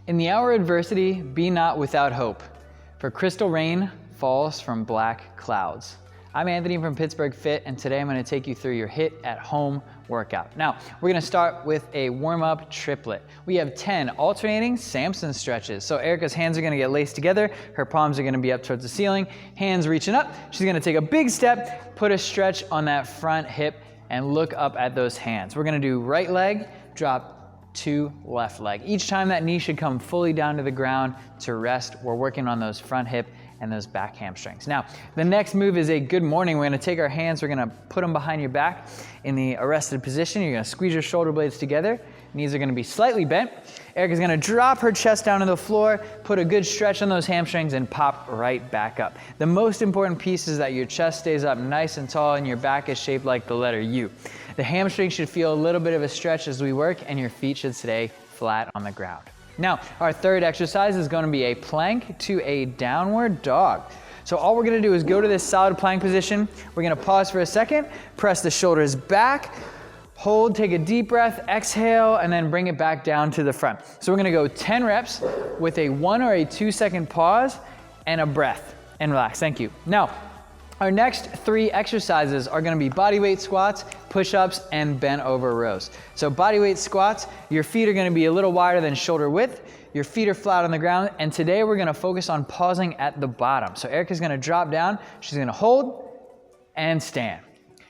In the hour of adversity, be not without hope, for crystal rain falls from black clouds. I'm Anthony from Pittsburgh Fit, and today I'm going to take you through your HIIT at home workout. Now, we're going to start with a warm-up triplet. We have 10 alternating Samson stretches. So Erica's hands are going to get laced together, her palms are going to be up towards the ceiling, hands reaching up. She's going to take a big step, put a stretch on that front hip, and look up at those hands. We're going to do right leg, drop to left leg. Each time that knee should come fully down to the ground to rest. We're working on those front hip and those back hamstrings. Now, the next move is a good morning. We're gonna take our hands, we're gonna put them behind your back in the arrested position. You're gonna squeeze your shoulder blades together. Knees are gonna be slightly bent. Erica's gonna drop her chest down to the floor, put a good stretch on those hamstrings, and pop right back up. The most important piece is that your chest stays up nice and tall and your back is shaped like the letter U. The hamstring should feel a little bit of a stretch as we work, and your feet should stay flat on the ground. Now, our third exercise is going to be a plank to a downward dog. So all we're going to do is go to this solid plank position. We're going to pause for a second, press the shoulders back, hold, take a deep breath, exhale, and then bring it back down to the front. So we're going to go 10 reps with a 1 or a 2 second pause and a breath, and relax. Thank you. Now, our next 3 exercises are going to be bodyweight squats, push-ups, and bent over rows. So bodyweight squats, your feet are going to be a little wider than shoulder width. Your feet are flat on the ground, and today we're going to focus on pausing at the bottom. So Erica's going to drop down, she's going to hold and stand.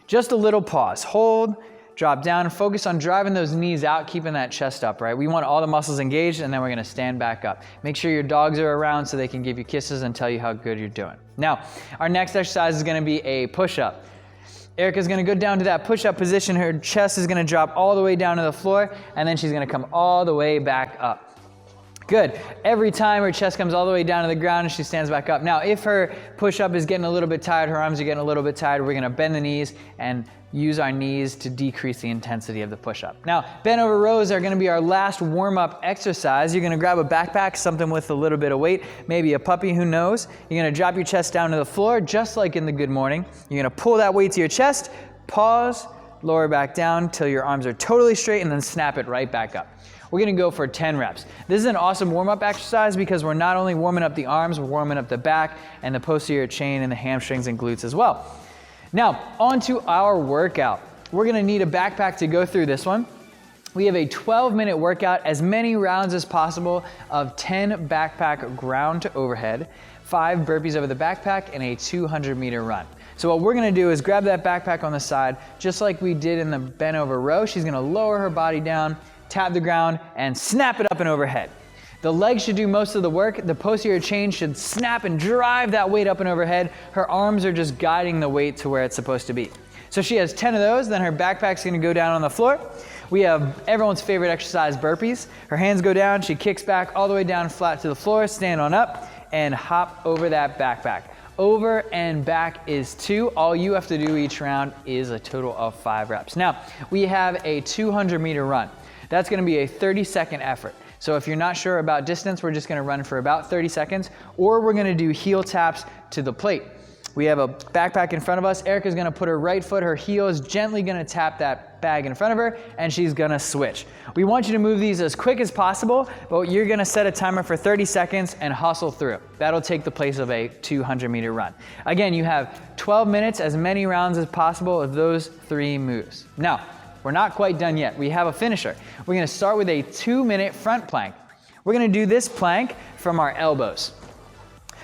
Just a little pause. Hold, drop down, focus on driving those knees out, keeping that chest up, right? We want all the muscles engaged, and then we're gonna stand back up. Make sure your dogs are around so they can give you kisses and tell you how good you're doing. Now, our next exercise is gonna be a push-up. Erica's gonna go down to that push-up position. Her chest is gonna drop all the way down to the floor, and then she's gonna come all the way back up. Good. Every time her chest comes all the way down to the ground and she stands back up. Now, if her push-up is getting a little bit tired, her arms are getting a little bit tired, we're gonna bend the knees and use our knees to decrease the intensity of the push-up. Now, bent over rows are gonna be our last warm-up exercise. You're gonna grab a backpack, something with a little bit of weight, maybe a puppy, who knows. You're gonna drop your chest down to the floor, just like in the good morning. You're gonna pull that weight to your chest, pause, lower back down till your arms are totally straight, and then snap it right back up. We're gonna go for 10 reps. This is an awesome warm-up exercise because we're not only warming up the arms, we're warming up the back and the posterior chain and the hamstrings and glutes as well. Now, on to our workout. We're gonna need a backpack to go through this one. We have a 12-minute workout, as many rounds as possible of 10 backpack ground to overhead, 5 burpees over the backpack, and a 200-meter run. So what we're gonna do is grab that backpack on the side, just like we did in the bent over row. She's gonna lower her body down, tap the ground, and snap it up and overhead. The legs should do most of the work. The posterior chain should snap and drive that weight up and overhead. Her arms are just guiding the weight to where it's supposed to be. So she has 10 of those, then her backpack's gonna go down on the floor. We have everyone's favorite exercise, burpees. Her hands go down, she kicks back all the way down flat to the floor, stand on up, and hop over that backpack. Over and back is 2. All you have to do each round is a total of 5 reps. Now, we have a 200-meter run. That's gonna be a 30-second effort. So if you're not sure about distance, we're just gonna run for about 30 seconds, or we're gonna do heel taps to the plate. We have a backpack in front of us. Erica's gonna put her right foot, her heel is gently gonna tap that bag in front of her, and she's gonna switch. We want you to move these as quick as possible, but you're gonna set a timer for 30 seconds and hustle through it. That'll take the place of a 200-meter run. Again, you have 12 minutes, as many rounds as possible of those 3 moves. Now, we're not quite done yet. We have a finisher. We're gonna start with a 2-minute front plank. We're gonna do this plank from our elbows.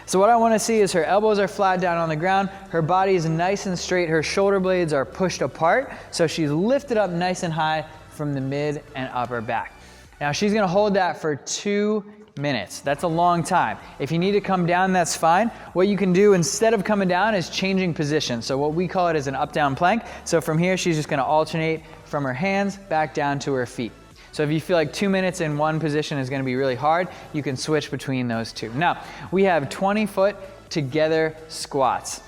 So what I wanna see is her elbows are flat down on the ground, her body is nice and straight, her shoulder blades are pushed apart, so she's lifted up nice and high from the mid and upper back. Now she's gonna hold that for 2 minutes. That's a long time. If you need to come down, that's fine. What you can do instead of coming down is changing position. So what we call it is an up-down plank. So from here, she's just gonna alternate from her hands back down to her feet. So if you feel like 2 minutes in one position is gonna be really hard, you can switch between those two. Now, we have 20-foot together squats.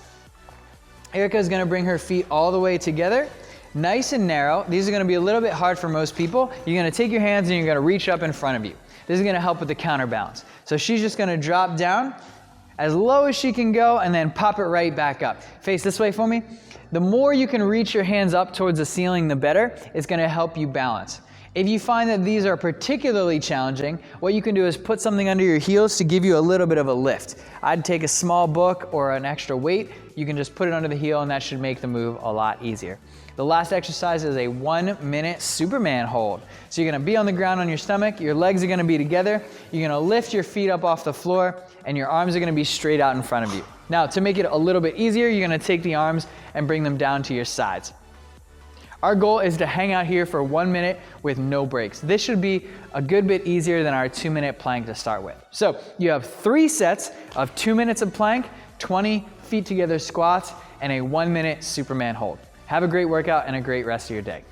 Erica's gonna bring her feet all the way together, nice and narrow. These are gonna be a little bit hard for most people. You're gonna take your hands and you're gonna reach up in front of you. This is gonna help with the counterbalance. So she's just gonna drop down as low as she can go and then pop it right back up. Face this way for me. The more you can reach your hands up towards the ceiling, the better. It's gonna help you balance. If you find that these are particularly challenging, what you can do is put something under your heels to give you a little bit of a lift. I'd take a small book or an extra weight. You can just put it under the heel and that should make the move a lot easier. The last exercise is a 1-minute Superman hold. So you're gonna be on the ground on your stomach, your legs are gonna be together, you're gonna lift your feet up off the floor, and your arms are gonna be straight out in front of you. Now, to make it a little bit easier, you're gonna take the arms and bring them down to your sides. Our goal is to hang out here for 1 minute with no breaks. This should be a good bit easier than our 2-minute plank to start with. So you have 3 sets of 2 minutes of plank, 20 feet together squats, and a 1-minute Superman hold. Have a great workout and a great rest of your day.